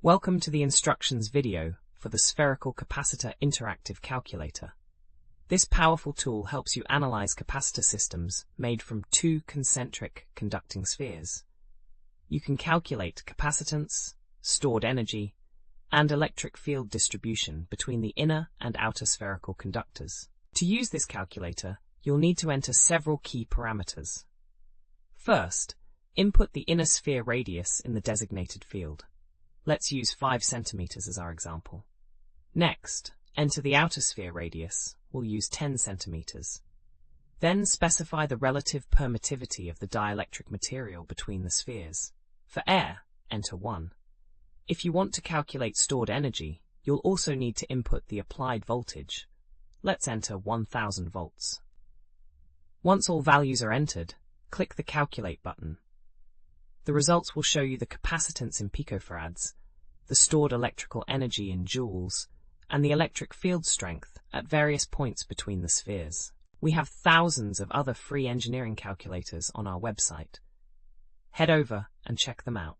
Welcome to the instructions video for the Spherical Capacitor Interactive Calculator. This powerful tool helps you analyze capacitor systems made from two concentric conducting spheres. You can calculate capacitance, stored energy, and electric field distribution between the inner and outer spherical conductors. To use this calculator, you'll need to enter several key parameters. First, input the inner sphere radius in the designated field. Let's use 5 centimeters as our example. Next, enter the outer sphere radius. We'll use 10 centimeters. Then specify the relative permittivity of the dielectric material between the spheres. For air, enter 1. If you want to calculate stored energy, you'll also need to input the applied voltage. Let's enter 1000 volts. Once all values are entered, click the Calculate button. The results will show you the capacitance in picofarads, the stored electrical energy in joules, and the electric field strength at various points between the spheres. We have thousands of other free engineering calculators on our website. Head over and check them out.